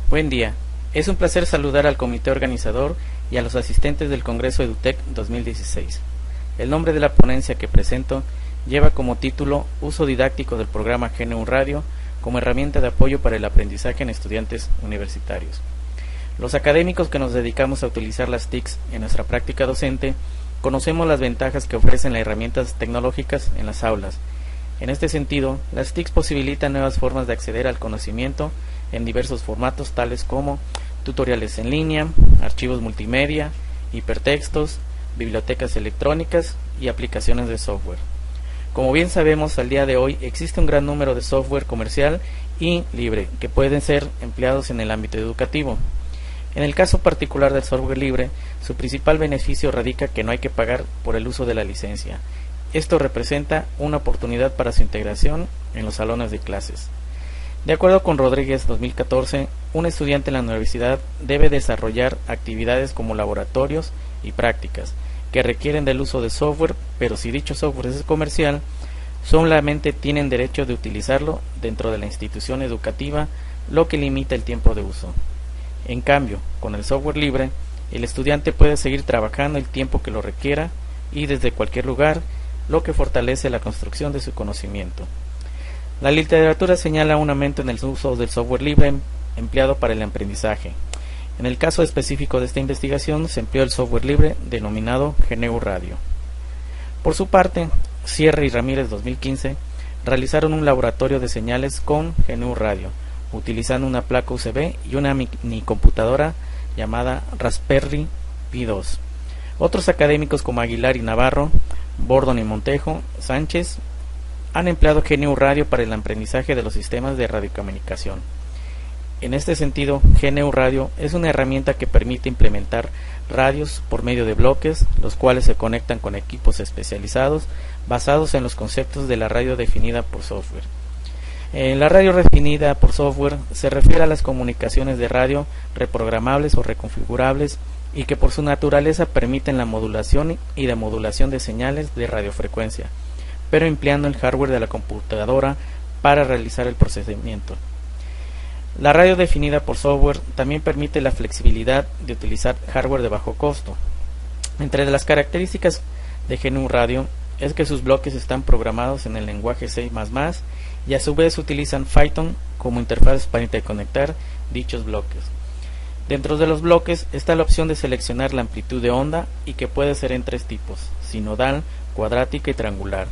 Buen día. Es un placer saludar al comité organizador y a los asistentes del Congreso EduTech 2016. El nombre de la ponencia que presento lleva como título Uso didáctico del programa GNU Radio como herramienta de apoyo para el aprendizaje en estudiantes universitarios. Los académicos que nos dedicamos a utilizar las TICs en nuestra práctica docente conocemos las ventajas que ofrecen las herramientas tecnológicas en las aulas. En este sentido, las TICs posibilitan nuevas formas de acceder al conocimiento en diversos formatos tales como tutoriales en línea, archivos multimedia, hipertextos, bibliotecas electrónicas y aplicaciones de software. Como bien sabemos, al día de hoy existe un gran número de software comercial y libre que pueden ser empleados en el ámbito educativo. En el caso particular del software libre, su principal beneficio radica que no hay que pagar por el uso de la licencia. Esto representa una oportunidad para su integración en los salones de clases. De acuerdo con Rodríguez 2014, un estudiante en la universidad debe desarrollar actividades como laboratorios y prácticas que requieren del uso de software, pero si dicho software es comercial, solamente tienen derecho de utilizarlo dentro de la institución educativa, lo que limita el tiempo de uso. En cambio, con el software libre, el estudiante puede seguir trabajando el tiempo que lo requiera y desde cualquier lugar, lo que fortalece la construcción de su conocimiento. La literatura señala un aumento en el uso del software libre empleado para el aprendizaje. En el caso específico de esta investigación se empleó el software libre denominado GNU Radio. Por su parte, Sierra y Ramírez 2015 realizaron un laboratorio de señales con GNU Radio, utilizando una placa USB y una minicomputadora llamada Raspberry Pi 2. Otros académicos como Aguilar y Navarro, Bordon y Montejo, Sánchez, han empleado GNU Radio para el aprendizaje de los sistemas de radiocomunicación. En este sentido, GNU Radio es una herramienta que permite implementar radios por medio de bloques, los cuales se conectan con equipos especializados basados en los conceptos de la radio definida por software. La radio definida por software se refiere a las comunicaciones de radio reprogramables o reconfigurables y que por su naturaleza permiten la modulación y demodulación de señales de radiofrecuencia, pero empleando el hardware de la computadora para realizar el procesamiento. La radio definida por software también permite la flexibilidad de utilizar hardware de bajo costo. Entre las características de GNU Radio es que sus bloques están programados en el lenguaje C++ y a su vez utilizan Python como interfaz para interconectar dichos bloques. Dentro de los bloques está la opción de seleccionar la amplitud de onda y que puede ser en tres tipos: sinodal, cuadrática y triangular.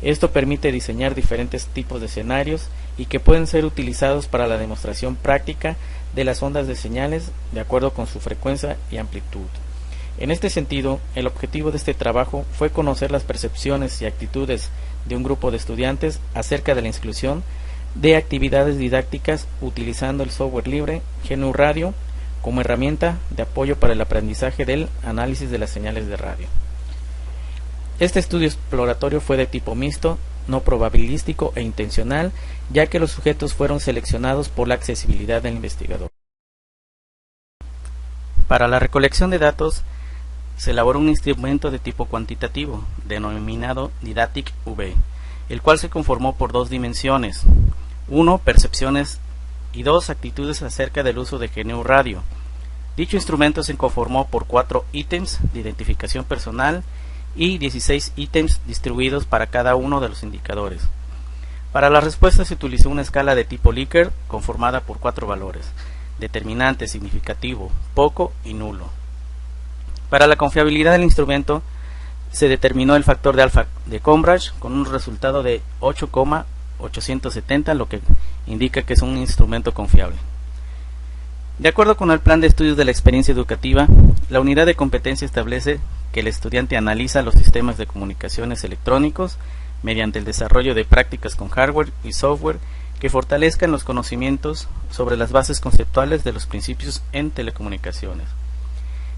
Esto permite diseñar diferentes tipos de escenarios y que pueden ser utilizados para la demostración práctica de las ondas de señales de acuerdo con su frecuencia y amplitud. En este sentido, el objetivo de este trabajo fue conocer las percepciones y actitudes de un grupo de estudiantes acerca de la inclusión de actividades didácticas utilizando el software libre GNU Radio como herramienta de apoyo para el aprendizaje del análisis de las señales de radio. Este estudio exploratorio fue de tipo mixto, no probabilístico e intencional, ya que los sujetos fueron seleccionados por la accesibilidad del investigador. Para la recolección de datos, se elaboró un instrumento de tipo cuantitativo, denominado Didactic-V, el cual se conformó por dos dimensiones: 1. Percepciones y 2. Actitudes acerca del uso de GNU Radio. Dicho instrumento se conformó por 4 ítems de identificación personal y 16 ítems distribuidos para cada uno de los indicadores. Para la respuesta se utilizó una escala de tipo Likert conformada por 4 valores: determinante, significativo, poco y nulo. Para la confiabilidad del instrumento se determinó el factor de alfa de Cambridge con un resultado de 8,870, lo que indica que es un instrumento confiable. De acuerdo con el plan de estudios de la experiencia educativa, la unidad de competencia establece que el estudiante analiza los sistemas de comunicaciones electrónicos mediante el desarrollo de prácticas con hardware y software que fortalezcan los conocimientos sobre las bases conceptuales de los principios en telecomunicaciones.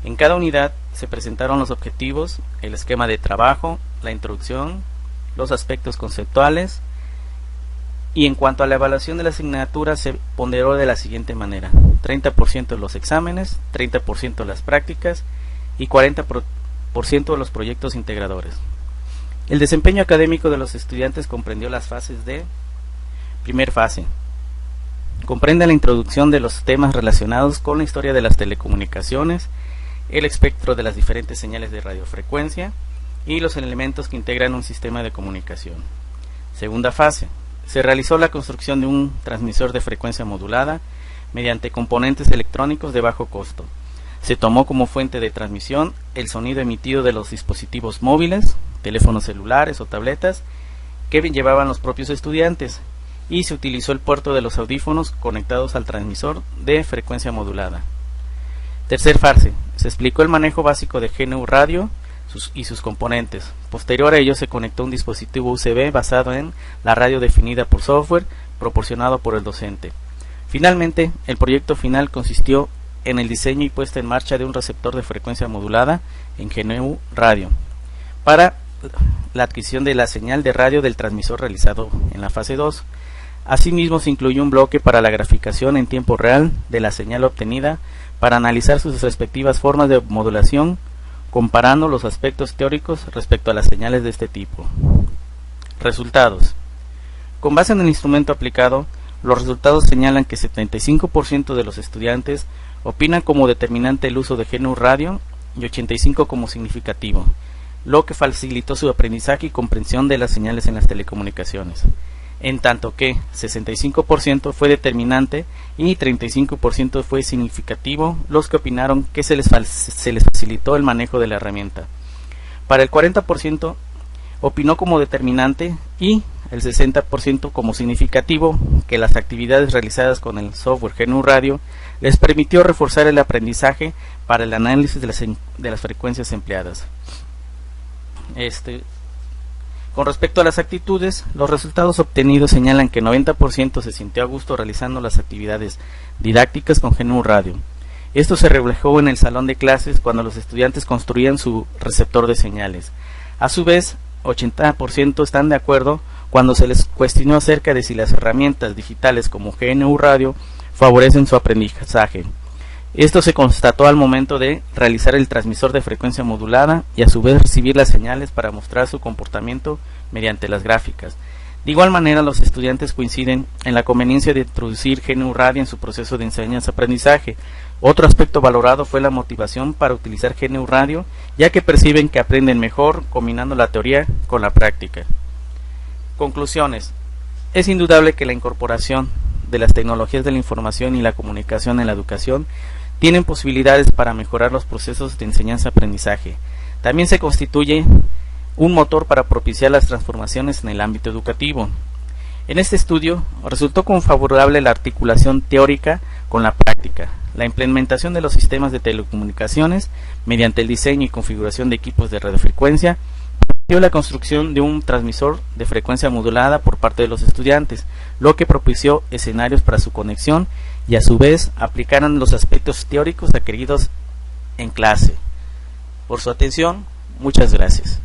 En cada unidad se presentaron los objetivos, el esquema de trabajo, la introducción, los aspectos conceptuales, y en cuanto a la evaluación de la asignatura se ponderó de la siguiente manera: 30% los exámenes, 30% las prácticas y 40% de los proyectos integradores. El desempeño académico de los estudiantes comprendió las fases de: primer fase, comprende la introducción de los temas relacionados con la historia de las telecomunicaciones, el espectro de las diferentes señales de radiofrecuencia y los elementos que integran un sistema de comunicación. Segunda fase. Se realizó la construcción de un transmisor de frecuencia modulada mediante componentes electrónicos de bajo costo. Se tomó como fuente de transmisión el sonido emitido de los dispositivos móviles, teléfonos celulares o tabletas que llevaban los propios estudiantes, y se utilizó el puerto de los audífonos conectados al transmisor de frecuencia modulada. Tercer fase. Se explicó el manejo básico de GNU Radio y sus componentes. Posterior a ello se conectó un dispositivo USB basado en la radio definida por software proporcionado por el docente. Finalmente, el proyecto final consistió en el diseño y puesta en marcha de un receptor de frecuencia modulada en GNU Radio para la adquisición de la señal de radio del transmisor realizado en la fase 2. Asimismo, se incluyó un bloque para la graficación en tiempo real de la señal obtenida para analizar sus respectivas formas de modulación, comparando los aspectos teóricos respecto a las señales de este tipo. Resultados. Con base en el instrumento aplicado, los resultados señalan que 75% de los estudiantes opinan como determinante el uso de GNU Radio y 85% como significativo, lo que facilitó su aprendizaje y comprensión de las señales en las telecomunicaciones, en tanto que 65% fue determinante y 35% fue significativo los que opinaron que se les facilitó el manejo de la herramienta. Para el 40% opinó como determinante y el 60% como significativo que las actividades realizadas con el software GNU Radio les permitió reforzar el aprendizaje para el análisis de las frecuencias empleadas. Con respecto a las actitudes, los resultados obtenidos señalan que 90% se sintió a gusto realizando las actividades didácticas con GNU Radio. Esto se reflejó en el salón de clases cuando los estudiantes construían su receptor de señales. A su vez, 80% están de acuerdo cuando se les cuestionó acerca de si las herramientas digitales como GNU Radio favorecen su aprendizaje. Esto se constató al momento de realizar el transmisor de frecuencia modulada y a su vez recibir las señales para mostrar su comportamiento mediante las gráficas. De igual manera, los estudiantes coinciden en la conveniencia de introducir GNU Radio en su proceso de enseñanza-aprendizaje. Otro aspecto valorado fue la motivación para utilizar GNU Radio, ya que perciben que aprenden mejor combinando la teoría con la práctica. Conclusiones. Es indudable que la incorporación de las tecnologías de la información y la comunicación en la educación tienen posibilidades para mejorar los procesos de enseñanza-aprendizaje. También se constituye un motor para propiciar las transformaciones en el ámbito educativo. En este estudio resultó como favorable la articulación teórica con la práctica, la implementación de los sistemas de telecomunicaciones mediante el diseño y configuración de equipos de radiofrecuencia, permitió la construcción de un transmisor de frecuencia modulada por parte de los estudiantes, lo que propició escenarios para su conexión y a su vez aplicaron los aspectos teóricos adquiridos en clase. Por su atención, muchas gracias.